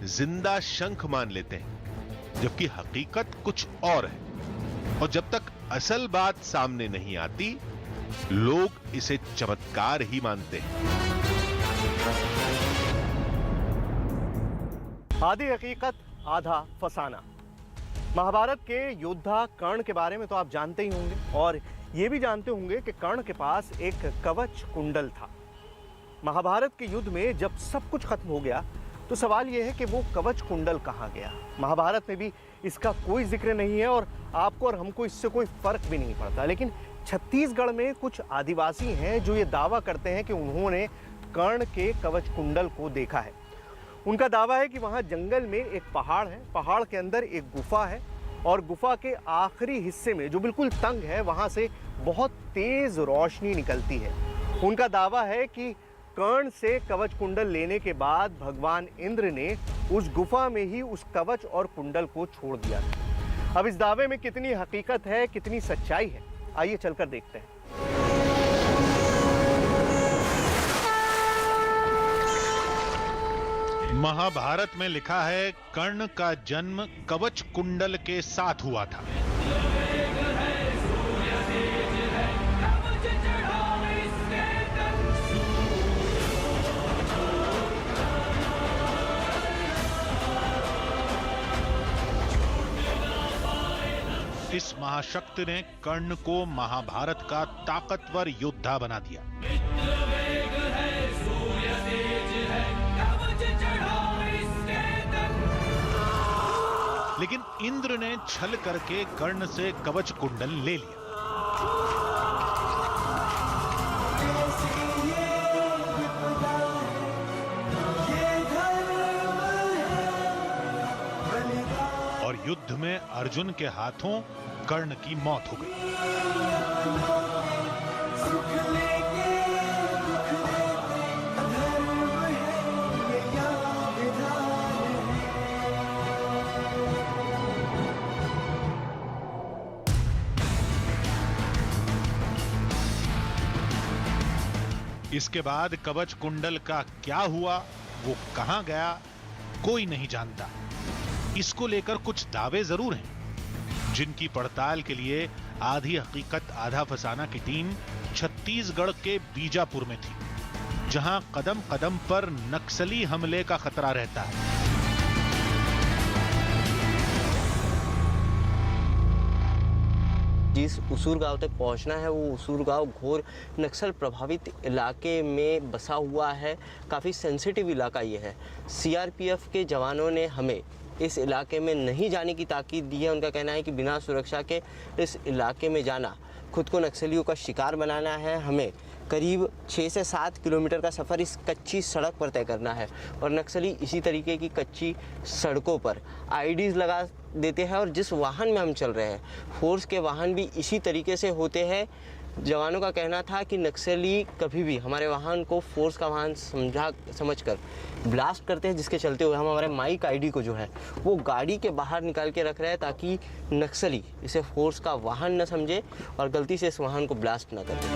जिंदा शंख मान लेते हैं, जबकि हकीकत कुछ और है। और जब तक असल बात सामने नहीं आती, लोग इसे चमत्कार ही मानते हैं। आधी हकीकत आधा फसाना। महाभारत के योद्धा कर्ण के बारे में तो आप जानते ही होंगे, और ये भी जानते होंगे कि कर्ण के पास एक कवच कुंडल था। महाभारत के युद्ध में जब सब कुछ खत्म हो गया तो सवाल यह है कि वो कवच कुंडल कहाँ गया। महाभारत में भी इसका कोई जिक्र नहीं है और आपको और हमको इससे कोई फर्क भी नहीं पड़ता। लेकिन छत्तीसगढ़ में कुछ आदिवासी हैं जो ये दावा करते हैं कि उन्होंने कर्ण के कवच कुंडल को देखा है। उनका दावा है कि वहाँ जंगल में एक पहाड़ है, पहाड़ के अंदर एक गुफा है, और गुफा के आखिरी हिस्से में जो बिल्कुल तंग है, वहाँ से बहुत तेज रोशनी निकलती है। उनका दावा है कि कर्ण से कवच कुंडल लेने के बाद भगवान इंद्र ने उस गुफा में ही उस कवच और कुंडल को छोड़ दिया था। अब इस दावे में कितनी हकीकत है, कितनी सच्चाई है, आइए चलकर देखते हैं। महाभारत में लिखा है, कर्ण का जन्म कवच कुंडल के साथ हुआ था। इस महाशक्ति ने कर्ण को महाभारत का ताकतवर योद्धा बना दिया। लेकिन इंद्र ने छल करके कर्ण से कवच कुंडल ले लिया। और युद्ध में अर्जुन के हाथों कर्ण की मौत हो गई। इसके बाद कवच कुंडल का क्या हुआ, वो कहां गया, कोई नहीं जानता। इसको लेकर कुछ दावे जरूर हैं, जिनकी पड़ताल के लिए आधी हकीकत आधा फसाना की टीम छत्तीसगढ़ के बीजापुर में थी, जहां कदम कदम पर नक्सली हमले का खतरा रहता है। जिस उसूर गांव तक पहुंचना है, वो उसूर गांव घोर नक्सल प्रभावित इलाके में बसा हुआ है। काफ़ी सेंसिटिव इलाका ये है। सीआरपीएफ के जवानों ने हमें इस इलाके में नहीं जाने की ताकीद दी है। उनका कहना है कि बिना सुरक्षा के इस इलाके में जाना खुद को नक्सलियों का शिकार बनाना है। हमें करीब 6 से 7 किलोमीटर का सफ़र इस कच्ची सड़क पर तय करना है, और नक्सली इसी तरीके की कच्ची सड़कों पर आईडीज़ लगा देते हैं। और जिस वाहन में हम चल रहे हैं, फोर्स के वाहन भी इसी तरीके से होते हैं। जवानों का कहना था कि नक्सली कभी भी हमारे वाहन को फोर्स का वाहन समझकर ब्लास्ट करते हैं, जिसके चलते हुए हम हमारे माइक आईडी को जो है वो गाड़ी के बाहर निकाल के रख रहे हैं, ताकि नक्सली इसे फोर्स का वाहन न समझे और गलती से इस वाहन को ब्लास्ट न कर दे।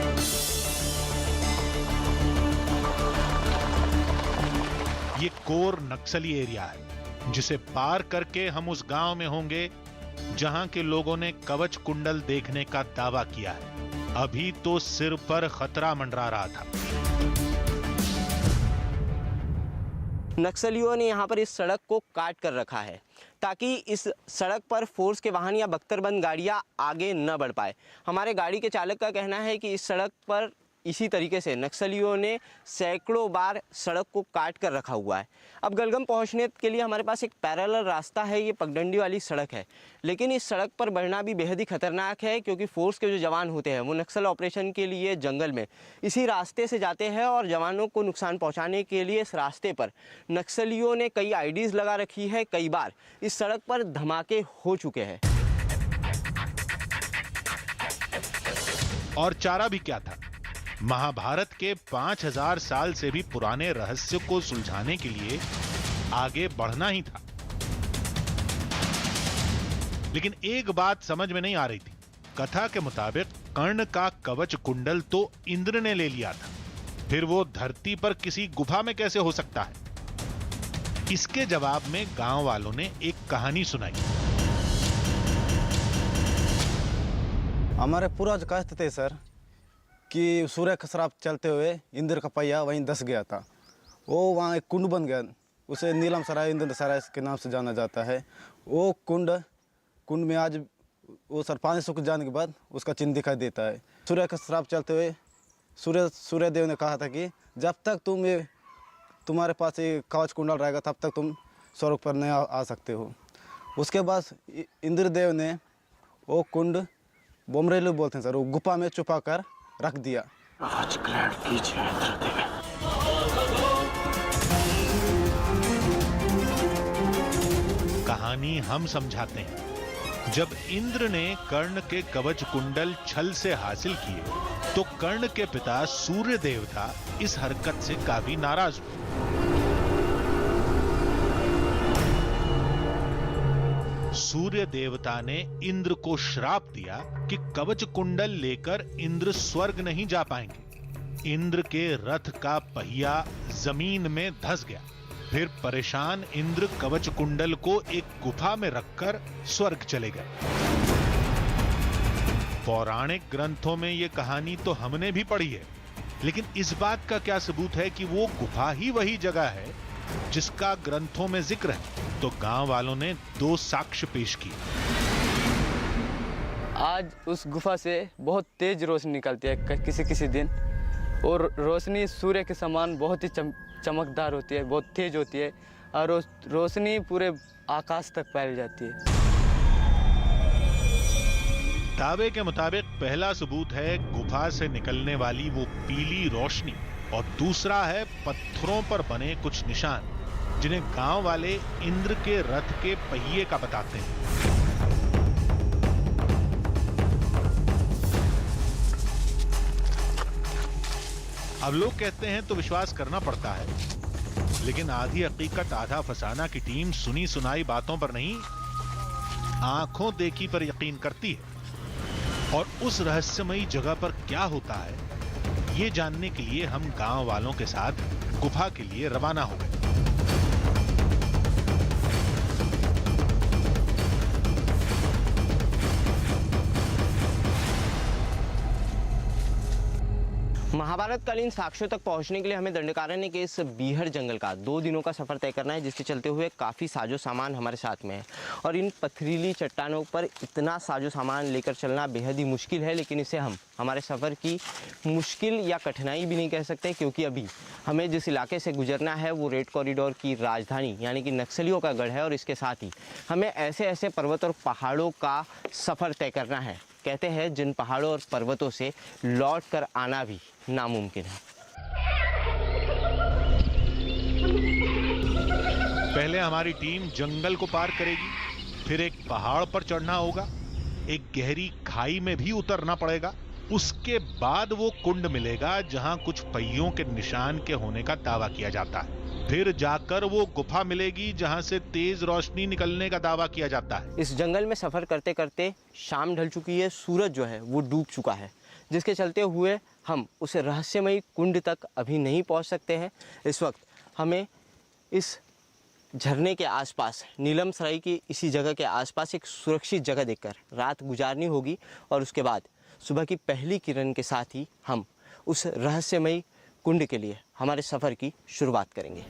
ये कोर नक्सली एरिया है, जिसे पार करके हम उस गांव में होंगे जहां के लोगों ने कवच कुंडल देखने का दावा किया है। अभी तो सिर पर खतरा मंडरा रहा था। नक्सलियों ने यहाँ पर इस सड़क को काट कर रखा है, ताकि इस सड़क पर फोर्स के वाहन या बख्तरबंद गाड़ियाँ आगे न बढ़ पाए। हमारे गाड़ी के चालक का कहना है कि इस सड़क पर इसी तरीके से नक्सलियों ने सैकड़ों बार सड़क को काट कर रखा हुआ है। अब गलगम पहुंचने के लिए हमारे पास एक पैरेलल रास्ता है, ये पगडंडी वाली सड़क है, लेकिन इस सड़क पर बढ़ना भी बेहद ही खतरनाक है, क्योंकि फोर्स के जो जवान होते हैं वो नक्सल ऑपरेशन के लिए जंगल में इसी रास्ते से जाते हैं, और जवानों को नुकसान पहुँचाने के लिए इस रास्ते पर नक्सलियों ने कई आईडीज़ लगा रखी है। कई बार इस सड़क पर धमाके हो चुके हैं। और चारा भी क्या था, महाभारत के 5000 साल से भी पुराने रहस्य को सुलझाने के लिए आगे बढ़ना ही था। लेकिन एक बात समझ में नहीं आ रही थी। कथा के मुताबिक कर्ण का कवच कुंडल तो इंद्र ने ले लिया था, फिर वो धरती पर किसी गुफा में कैसे हो सकता है? इसके जवाब में गांव वालों ने एक कहानी सुनाई। हमारे पूर्वज कहते थे सर कि सूर्य का श्राप चलते हुए इंद्र का पहिया वहीं धस गया था। वो वहाँ एक कुंड बन गया, उसे नीलम सराय इंद्र सराय के नाम से जाना जाता है। वो कुंड में आज वो सर पानी सूख जाने के बाद उसका चिन्ह दिखाई देता है। सूर्य का श्राप चलते हुए सूर्य देव ने कहा था कि जब तक तुम्हारे पास ये कवच कुंडल रहेगा तब तक तुम स्वर्ग पर नहीं आ सकते हो। उसके बाद इंद्रदेव ने वो कुंड बोमरेलू बोलते हैं सर, वो गुफा में छुपा कर रख दिया। कहानी हम समझाते हैं। जब इंद्र ने कर्ण के कवच कुंडल छल से हासिल किए तो कर्ण के पिता सूर्य देवता इस हरकत से काफी नाराज हुए। सूर्य देवता ने इंद्र को श्राप दिया कि कवच कुंडल लेकर इंद्र स्वर्ग नहीं जा पाएंगे। इंद्र के रथ का पहिया जमीन में धंस गया। फिर परेशान इंद्र कवच कुंडल को एक गुफा में रखकर स्वर्ग चले गए। पौराणिक ग्रंथों में यह कहानी तो हमने भी पढ़ी है, लेकिन इस बात का क्या सबूत है कि वो गुफा ही वही जगह है जिसका ग्रंथों में जिक्र है? तो गांव वालों ने 2 साक्ष्य पेश किए। आज उस गुफा से बहुत तेज रोशनी निकलती है किसी दिन, और रोशनी सूर्य के समान बहुत ही चमकदार होती है, बहुत तेज होती है, और रोशनी पूरे आकाश तक फैल जाती है। दावे के मुताबिक पहला सबूत है गुफा से निकलने वाली वो पीली रोशनी, और दूसरा है पत्थरों पर बने कुछ निशान जिन्हें गांव वाले इंद्र के रथ के पहिए का बताते हैं। अब लोग कहते हैं तो विश्वास करना पड़ता है, लेकिन आधी हकीकत आधा फसाना की टीम सुनी सुनाई बातों पर नहीं, आंखों देखी पर यकीन करती है। और उस रहस्यमयी जगह पर क्या होता है, ये जानने के लिए हम गांव वालों के साथ गुफा के लिए रवाना हो गए। महाभारतकालीन साक्ष्यों तक पहुंचने के लिए हमें दंडकारण्य के इस बीहड़ जंगल का 2 दिनों का सफर तय करना है, जिसके चलते हुए काफ़ी साजो सामान हमारे साथ में है। और इन पथरीली चट्टानों पर इतना साजो सामान लेकर चलना बेहद ही मुश्किल है, लेकिन इसे हम हमारे सफ़र की मुश्किल या कठिनाई भी नहीं कह सकते, क्योंकि अभी हमें जिस इलाके से गुजरना है वो रेड कॉरिडोर की राजधानी यानी कि नक्सलियों का गढ़ है, और इसके साथ ही हमें ऐसे ऐसे पर्वत और पहाड़ों का सफ़र तय करना है, कहते हैं जिन पहाड़ों और पर्वतों से लौट कर आना भी नामुमकिन है। पहले हमारी टीम जंगल को पार करेगी, फिर एक पहाड़ पर चढ़ना होगा, एक गहरी खाई में भी उतरना पड़ेगा, उसके बाद वो कुंड मिलेगा जहां कुछ पहियों के निशान के होने का दावा किया जाता है। फिर जाकर वो गुफा मिलेगी जहां से तेज रोशनी निकलने का दावा किया जाता है। इस जंगल में सफ़र करते करते शाम ढल चुकी है, सूरज जो है वो डूब चुका है, जिसके चलते हुए हम उस रहस्यमयी कुंड तक अभी नहीं पहुंच सकते हैं। इस वक्त हमें इस झरने के आसपास, नीलम सराय की इसी जगह के आसपास एक सुरक्षित जगह देखकर रात गुजारनी होगी, और उसके बाद सुबह की पहली किरण के साथ ही हम उस रहस्यमयी कुंड के लिए हमारे सफ़र की शुरुआत करेंगे।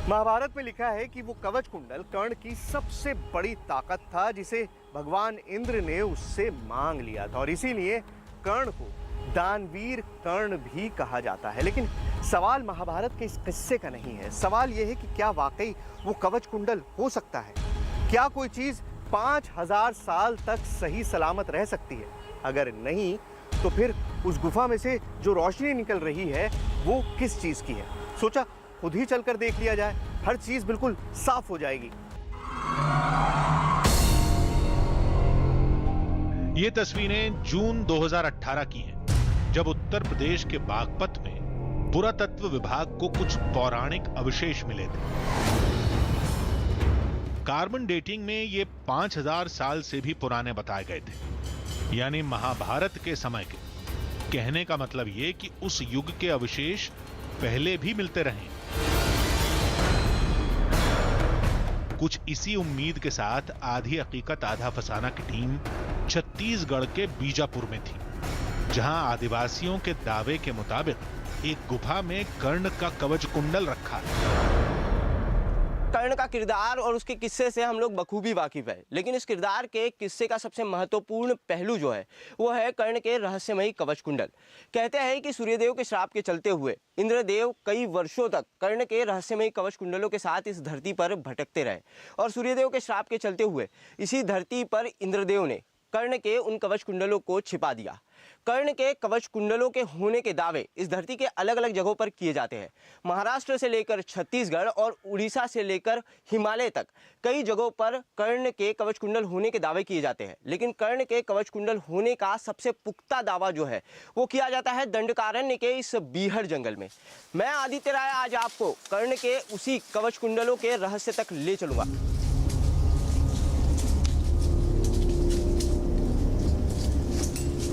महाभारत में लिखा है कि वो कवच कुंडल कर्ण की सबसे बड़ी ताकत था, जिसे भगवान इंद्र ने उससे मांग लिया था, और इसीलिए कर्ण को दानवीर कर्ण भी कहा जाता है। लेकिन सवाल महाभारत के इस किस्से का नहीं है, सवाल यह है कि क्या वाकई वो कवच कुंडल हो सकता है? क्या कोई चीज 5000 साल तक सही सलामत रह सकती है? अगर नहीं तो फिर उस गुफा में से जो रोशनी निकल रही है वो किस चीज की है? सोचा खुद ही चलकर देख लिया जाए, हर चीज बिल्कुल साफ हो जाएगी। ये तस्वीरें जून 2018 की हैं, जब उत्तर प्रदेश के बागपत में पुरातत्व विभाग को कुछ पौराणिक अवशेष मिले थे। कार्बन डेटिंग में ये 5000 साल से भी पुराने बताए गए थे, यानी महाभारत के समय के। कहने का मतलब ये कि उस युग के अवशेष पहले भी मिलते रहे। कुछ इसी उम्मीद के साथ आधी हकीकत आधा फसाना की टीम छत्तीसगढ़ के बीजापुर में थी, जहां आदिवासियों के दावे के मुताबिक एक गुफा में कर्ण का कवच कुंडल रखा है। कर्ण का किरदार और उसके किस्से से हम लोग बखूबी वाकिफ है, लेकिन इस किरदार के किस्से का सबसे महत्वपूर्ण पहलू जो है वो है कर्ण के रहस्यमयी कवच कुंडल। कहते हैं कि सूर्यदेव के श्राप के चलते हुए इंद्रदेव कई वर्षों तक कर्ण के रहस्यमयी कवच कुंडलों के साथ इस धरती पर भटकते रहे और सूर्यदेव के श्राप के चलते हुए इसी धरती पर इंद्रदेव ने कर्ण के उन कवच कुंडलों को छिपा दिया। कर्ण के कवच कुंडलों के होने के दावे इस धरती के अलग अलग जगहों पर किए जाते हैं। महाराष्ट्र से लेकर छत्तीसगढ़ और उड़ीसा से लेकर हिमालय तक कई जगहों पर कर्ण के कवच कुंडल होने के दावे किए जाते हैं, लेकिन कर्ण के कवच कुंडल होने का सबसे पुख्ता दावा जो है वो किया जाता है दंडकारण्य के इस बीहड़ जंगल में। मैं आदित्य राय आज आपको कर्ण के उसी कवच कुंडलों के रहस्य तक ले चलूंगा।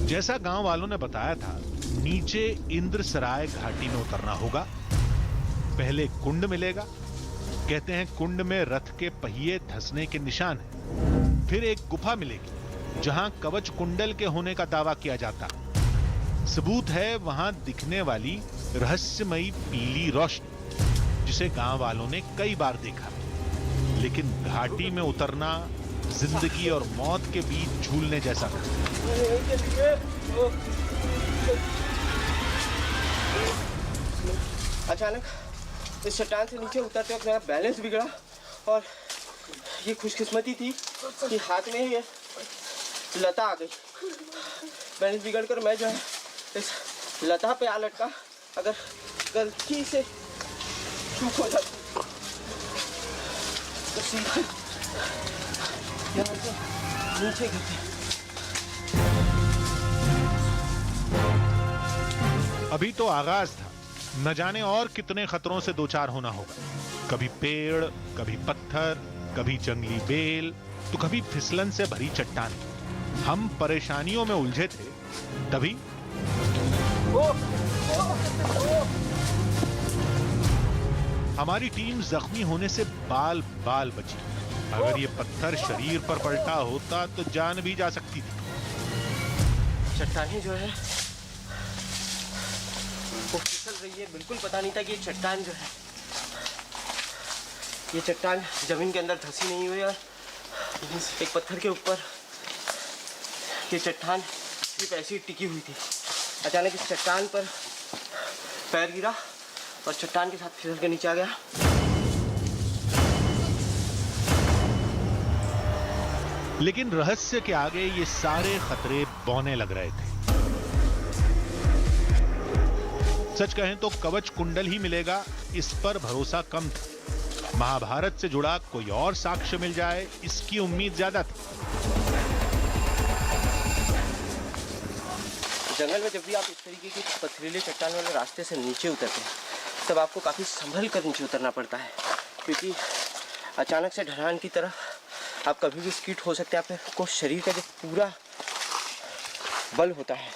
जैसा गांव वालों ने बताया था, नीचे इंद्रसराय घाटी में उतरना होगा। पहले कुंड मिलेगा, कहते हैं कुंड में रथ के पहिए धंसने के निशान हैं। फिर एक गुफा मिलेगी जहां कवच कुंडल के होने का दावा किया जाता। सबूत है वहां दिखने वाली रहस्यमयी पीली रोशनी, जिसे गांव वालों ने कई बार देखा। लेकिन घाटी में उतरना जिंदगी और मौत के बीच झूलने जैसा था। अचानक इस चट्टान से नीचे उतरते वक्त मेरा बैलेंस बिगड़ा और ये खुशकिस्मती थी कि हाथ में ये लता आ गई। बैलेंस बिगड़ कर मैं जो है इस लता पे आ लटका। अगर गलती से चूक हो जाती तो सीधा यहाँ से नीचे गिरते। अभी तो आगाज था, न जाने और कितने खतरों से दो चार होना होगा। कभी पेड़, कभी पत्थर, कभी जंगली बेल, तो कभी फिसलन से भरी चट्टान। हम परेशानियों में उलझे थे, तभी हमारी टीम जख्मी होने से बाल बाल बची। अगर ये पत्थर शरीर पर पलटा होता तो जान भी जा सकती थी। चट्टानें जो है वो फिसल रही है। बिल्कुल पता नहीं था कि ये चट्टान जो है, ये चट्टान जमीन के अंदर धंसी नहीं हुई और एक पत्थर के ऊपर ये चट्टान सिर्फ ऐसी टिकी हुई थी। अचानक इस चट्टान पर पैर गिरा और चट्टान के साथ फिसल के नीचे आ गया। लेकिन रहस्य के आगे ये सारे खतरे बौने लग रहे थे। सच कहें तो कवच कुंडल ही मिलेगा, इस पर भरोसा कम था। महाभारत से जुड़ा कोई और साक्ष्य मिल जाए, इसकी उम्मीद ज्यादा थी। जंगल में जब भी आप इस तरीके की पथरीले चट्टान वाले रास्ते से नीचे उतरते हैं तब आपको काफ़ी संभल कर नीचे उतरना पड़ता है, क्योंकि अचानक से ढलान की तरफ आप कभी भी स्किड हो सकते हैं। आपको शरीर का जो पूरा बल होता है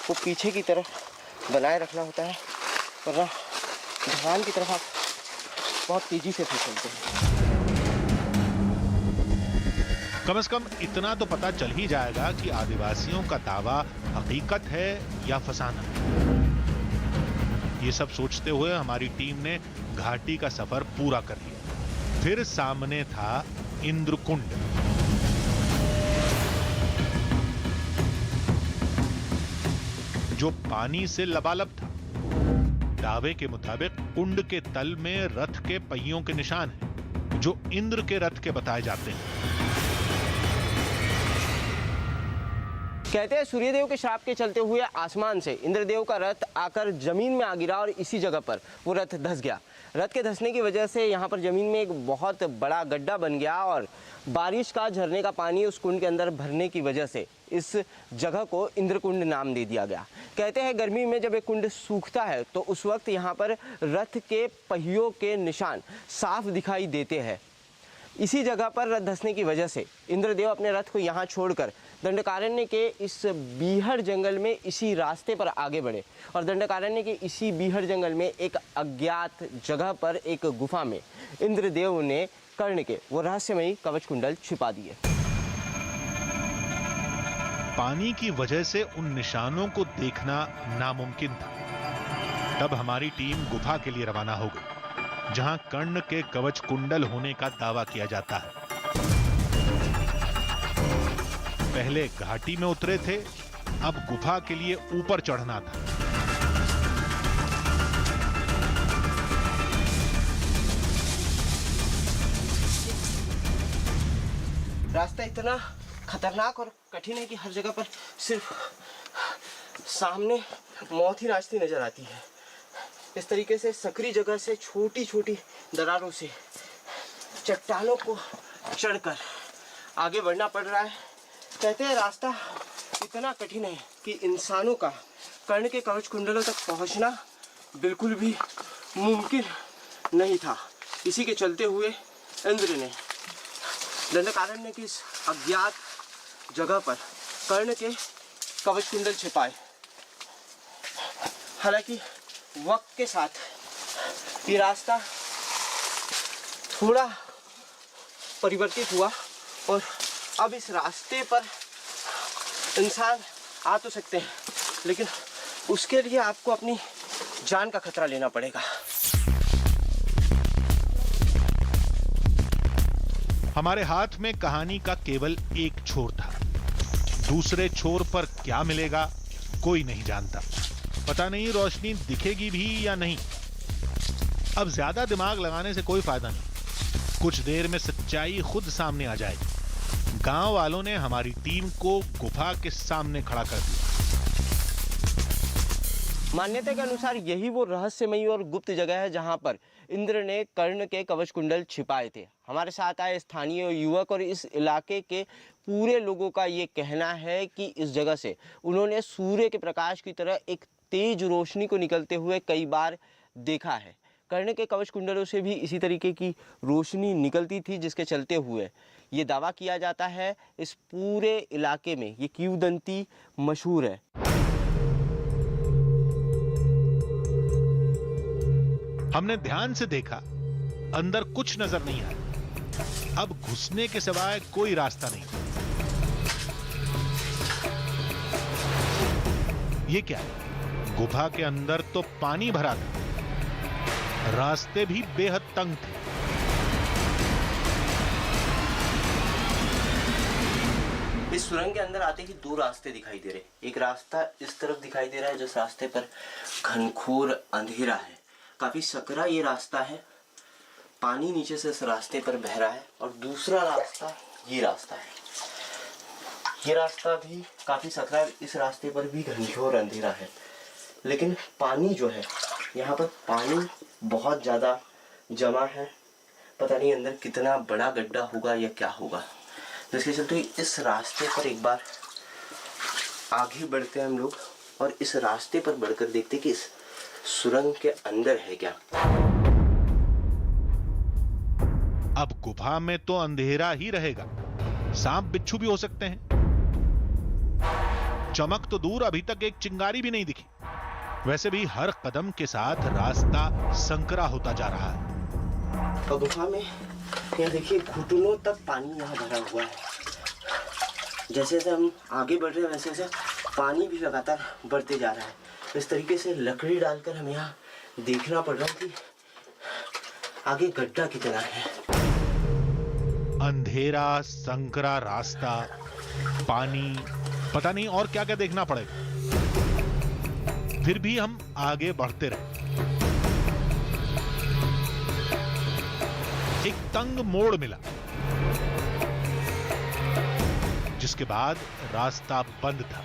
वो पीछे की तरफ बनाए रखना होता है, वरना ढलान की तरफ आप बहुत तेजी से फिसलते हैं। कम से कम इतना तो पता चल ही जाएगा कि आदिवासियों का दावा हकीकत है या फसाना। ये सब सोचते हुए हमारी टीम ने घाटी का सफर पूरा कर लिया। फिर सामने था इंद्रकुंड। जो पानी से लबालब था। दावे के मुताबिक कुंड के तल में रथ के पहियों के निशान हैं, जो इंद्र के रथ के बताए जाते हैं। कहते हैं सूर्यदेव के श्राप के चलते हुए आसमान से इंद्रदेव का रथ आकर जमीन में आ गिरा और इसी जगह पर वो रथ धंस गया। रथ के धंसने की वजह से यहाँ पर जमीन में एक बहुत बड़ा गड्ढा बन गया और बारिश का झरने का पानी उस कुंड के अंदर भरने की वजह से इस जगह को इंद्रकुंड नाम दे दिया गया। कहते हैं गर्मी में जब एक कुंड सूखता है तो उस वक्त यहाँ पर रथ के पहियों के निशान साफ दिखाई देते हैं। इसी जगह पर रथ धंसने की वजह से इंद्रदेव अपने रथ को यहाँ छोड़कर दंडकारण्य के इस बीहड़ जंगल में इसी रास्ते पर आगे बढ़े और दंडकारण्य के इसी बीहड़ जंगल में एक अज्ञात जगह पर एक गुफा में इंद्रदेव ने कर्ण के वो रहस्यमयी कवच कुंडल छिपा दिए। पानी की वजह से उन निशानों को देखना नामुमकिन था। तब हमारी टीम गुफा के लिए रवाना हो गई, जहां कर्ण के कवच कुंडल होने का दावा किया जाता है। पहले घाटी में उतरे थे, अब गुफा के लिए ऊपर चढ़ना था। रास्ता इतना खतरनाक और कठिन है कि हर जगह पर सिर्फ सामने मौत ही नाचती नजर आती है। इस तरीके से सकरी जगह से छोटी छोटी दरारों से चट्टानों को चढ़कर आगे बढ़ना पड़ रहा है। कहते हैं रास्ता इतना कठिन है कि इंसानों का कर्ण के कवच कुंडलों तक पहुंचना बिल्कुल भी मुमकिन नहीं था। इसी के चलते हुए इंद्र ने दंडकारण्य की इस अज्ञात जगह पर कर्ण के कवच कुंडल छिपाए। हालांकि वक्त के साथ ये रास्ता थोड़ा परिवर्तित हुआ और अब इस रास्ते पर इंसान आ तो सकते हैं, लेकिन उसके लिए आपको अपनी जान का खतरा लेना पड़ेगा। हमारे हाथ में कहानी का केवल एक छोर था। दूसरे छोर पर क्या मिलेगा कोई नहीं जानता। पता नहीं रोशनी दिखेगी भी या नहीं। अब ज्यादा दिमाग लगाने से कोई फायदा नहीं। कुछ देर में सच्चाई खुद सामने आ जाएगी। गांव वालों ने हमारी टीम को गुफा के सामने खड़ा कर दिया। मान्यता के अनुसार यही वो रहस्यमयी और गुप्त जगह है जहां पर इंद्र ने कर्ण के कवच कुंडल छिपाए थे। हमारे साथ आए स्थानीय युवक और इस इलाके के पूरे लोगों का ये कहना है कि इस जगह से उन्होंने सूर्य के प्रकाश की तरह एक तेज रोशनी को निकलते हुए कई बार देखा है। कर्ण के कवच कुंडलों से भी इसी तरीके की रोशनी निकलती थी, जिसके चलते हुए ये दावा किया जाता है इस पूरे इलाके में ये किंवदंती मशहूर है। हमने ध्यान से देखा, अंदर कुछ नजर नहीं आया। अब घुसने के सिवाय कोई रास्ता नहीं। ये क्या है? गुफा के अंदर तो पानी भरा था, रास्ते भी बेहद तंग थे। इस सुरंग के अंदर आते ही दो रास्ते दिखाई दे रहे। एक रास्ता इस तरफ दिखाई दे रहा है, जिस रास्ते पर घनघोर अंधेरा है, काफी सकरा ये रास्ता है, पानी नीचे से इस रास्ते पर बह रहा है। और दूसरा रास्ता ये रास्ता है, ये रास्ता भी काफी सकरा है, इस रास्ते पर भी घनघोर अंधेरा है, लेकिन पानी जो है यहाँ पर पानी बहुत ज़्यादा जमा है। पता नहीं अंदर कितना बड़ा गड्ढा होगा या क्या होगा, जिसके चलते इस रास्ते पर एक बार आगे बढ़ते हैं हम लोग और इस रास्ते पर बढ़कर देखते कि इस सुरंग के अंदर है क्या। अब गुफा में तो अंधेरा ही रहेगा, सांप बिच्छू भी हो सकते हैं। चमक तो दूर, अभी तक एक चिंगारी भी नहीं दिखी। वैसे भी हर कदम के साथ रास्ता संकरा होता जा रहा है। और गुफा में यहाँ देखिए घुटनों तक पानी यहाँ भरा हुआ है। जैसे जैसे हम आगे बढ़ रहे हैं वैसे वैसे पानी भी लगातार बढ़ते जा रहा है। इस तरीके से लकड़ी डालकर हमें यहाँ देखना पड़ रहा है कि आगे गड्ढा कितना है। अंधेरा, संकरा रास्ता, पानी, पता नहीं और क्या क्या देखना पड़ेगा। फिर भी हम आगे बढ़ते रहे। एक तंग मोड़ मिला, जिसके बाद रास्ता बंद था।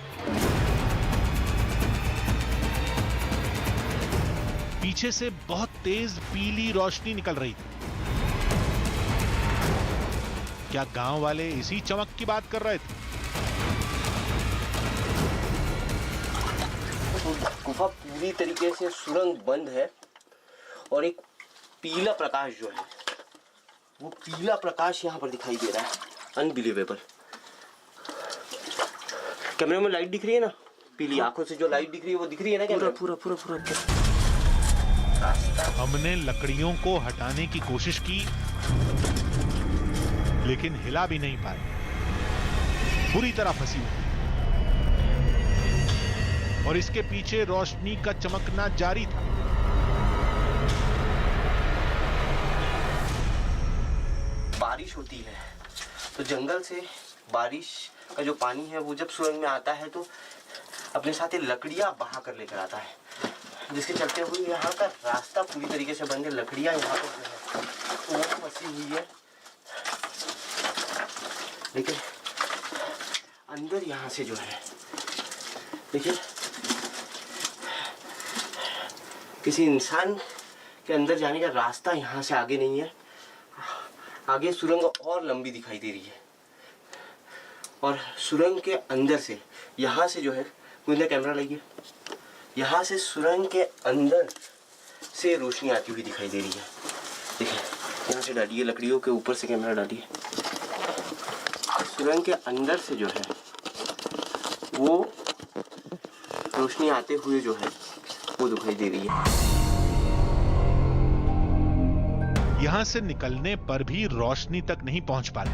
पीछे से बहुत तेज पीली रोशनी निकल रही थी। क्या गांव वाले इसी चमक की बात कर रहे थे? गुफा पूरी तरीके से सुरंग बंद है और एक पीला प्रकाश जो है वो पीला प्रकाश यहाँ पर दिखाई दे रहा है, अनबिलीवेबल। कैमरे में लाइट दिख रही है ना, पीली आंखों से जो लाइट दिख रही है वो दिख रही है ना कैमरे? पूरा पूरा पूरा हमने लकड़ियों को हटाने की कोशिश की, लेकिन हिला भी नहीं पाए, बुरी तरह फंसी हुई। और इसके पीछे रोशनी का चमकना जारी था। बारिश होती है तो जंगल से बारिश का जो पानी है वो जब सुरंग में आता है तो अपने साथ लकड़ियां बहा कर लेकर आता है, जिसके चलते हुए यहाँ का रास्ता पूरी तरीके से बंद है। लकड़ियां यहाँ पर जो है वो फंसी हुई है, लेकिन अंदर यहाँ से जो है देखिए किसी इंसान के अंदर जाने का रास्ता यहाँ से आगे नहीं है। आगे सुरंग और लंबी दिखाई दे रही है और सुरंग के अंदर से यहाँ से जो है मुझे कैमरा लगी, यहाँ से सुरंग के अंदर से रोशनी आती हुई दिखाई दे रही है। देखिए यहाँ से डालिए, लकड़ियों के ऊपर से कैमरा डालिए, सुरंग के अंदर से जो है वो रोशनी आते हुए जो है वो दिखाई दे रही है। यहां से निकलने पर भी रोशनी तक नहीं पहुंच पाते।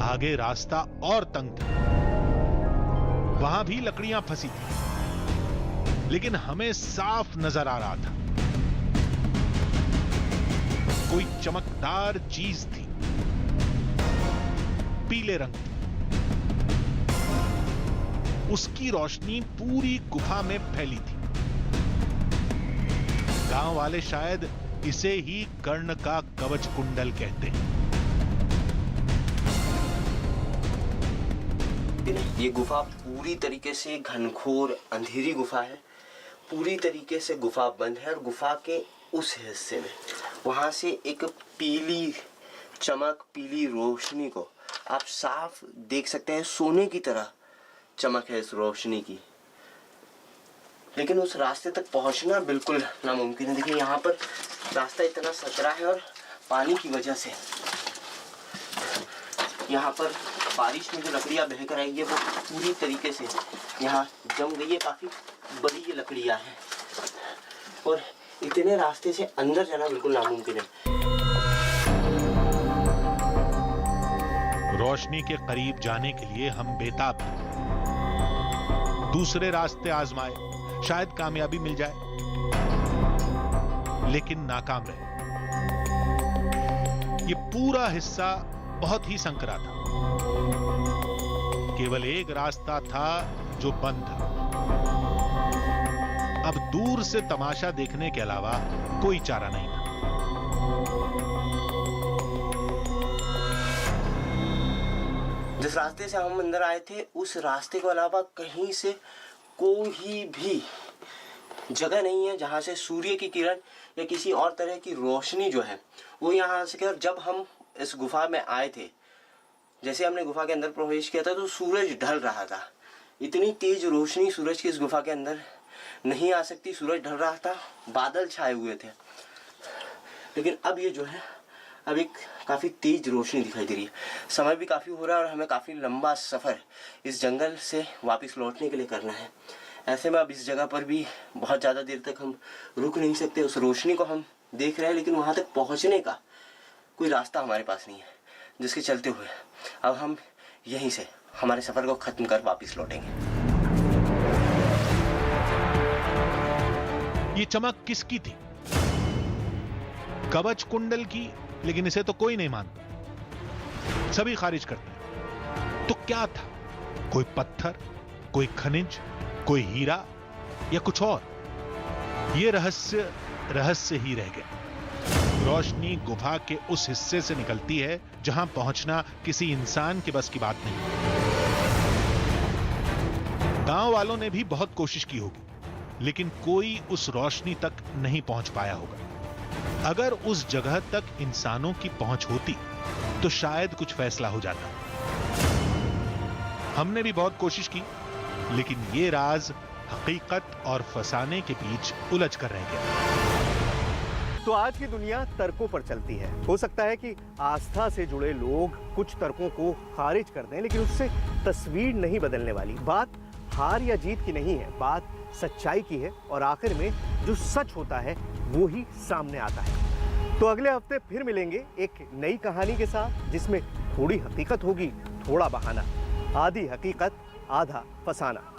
आगे रास्ता और तंग था, वहां भी लकड़ियां फंसी थी, लेकिन हमें साफ नजर आ रहा था कोई चमकदार चीज थी, पीले रंग की। उसकी रोशनी पूरी गुफा में फैली थी। गांव वाले शायद इसे ही कर्ण का कवच कुंडल कहते हैं। ये गुफा पूरी तरीके से घनघोर अंधेरी गुफा है, पूरी तरीके से गुफा बंद है और गुफा के उस हिस्से में वहां से एक पीली चमक, पीली रोशनी को आप साफ देख सकते हैं। सोने की तरह चमक है इस रोशनी की, लेकिन उस रास्ते तक पहुंचना बिल्कुल नामुमकिन है। देखिए यहाँ पर रास्ता इतना सकरा है और पानी की वजह से यहाँ पर बारिश में जो लकड़ियाँ बहकर आई है वो पूरी तरीके से यहाँ जम गई है। काफी बड़ी ये लकड़ियाँ हैं और इतने रास्ते से अंदर जाना बिल्कुल नामुमकिन है। रोशनी के करीब जाने के लिए हम बेताब थे। दूसरे रास्ते आजमाए, शायद कामयाबी मिल जाए, लेकिन नाकाम रहे। ये पूरा हिस्सा बहुत ही संकरा था। केवल एक रास्ता था जो बंद था। अब दूर से तमाशा देखने के अलावा कोई चारा नहीं था। जिस रास्ते से हम अंदर आए थे उस रास्ते के अलावा कहीं से कोई भी जगह नहीं है जहां से सूर्य की किरण या किसी और तरह की रोशनी जो है वो यहाँ आ सके। और जब हम इस गुफा में आए थे, जैसे हमने गुफा के अंदर प्रवेश किया था तो सूरज ढल रहा था। इतनी तेज रोशनी सूरज की इस गुफा के अंदर नहीं आ सकती, सूरज ढल रहा था, बादल छाए हुए थे। लेकिन अब ये जो है अब एक काफ़ी तेज रोशनी दिखाई दे रही है। समय भी काफ़ी हो रहा है और हमें काफ़ी लंबा सफ़र इस जंगल से वापस लौटने के लिए करना है। ऐसे में अब इस जगह पर भी बहुत ज़्यादा देर तक हम रुक नहीं सकते। उस रोशनी को हम देख रहे हैं लेकिन वहाँ तक पहुँचने का कोई रास्ता हमारे पास नहीं है, जिसके चलते हुए अब हम यहीं से हमारे सफ़र को ख़त्म कर वापस लौटेंगे। ये चमक किसकी थी? कवच कुंडल की, लेकिन इसे तो कोई नहीं मानता, सभी खारिज करते हैं। तो क्या था? कोई पत्थर, कोई खनिज, कोई हीरा या कुछ और? ये रहस्य ही रह गया। रोशनी गुफा के उस हिस्से से निकलती है जहां पहुंचना किसी इंसान के बस की बात नहीं। गांव वालों ने भी बहुत कोशिश की होगी, लेकिन कोई उस रोशनी तक नहीं पहुंच पाया होगा। अगर उस जगह तक इंसानों की पहुंच होती तो शायद कुछ फैसला हो जाता। हमने भी बहुत कोशिश की, लेकिन ये राज हकीकत और फसाने के बीच उलझ कर रह गया। तो आज की दुनिया तर्कों पर चलती है। हो सकता है कि आस्था से जुड़े लोग कुछ तर्कों को खारिज कर दें, लेकिन उससे तस्वीर नहीं बदलने वाली। बात हार या जीत की नहीं है, बात सच्चाई की है, और आखिर में जो सच होता है वो ही सामने आता है। तो अगले हफ्ते फिर मिलेंगे एक नई कहानी के साथ, जिसमें थोड़ी हकीकत होगी, थोड़ा बहाना। आधी हकीकत, आधा फसाना।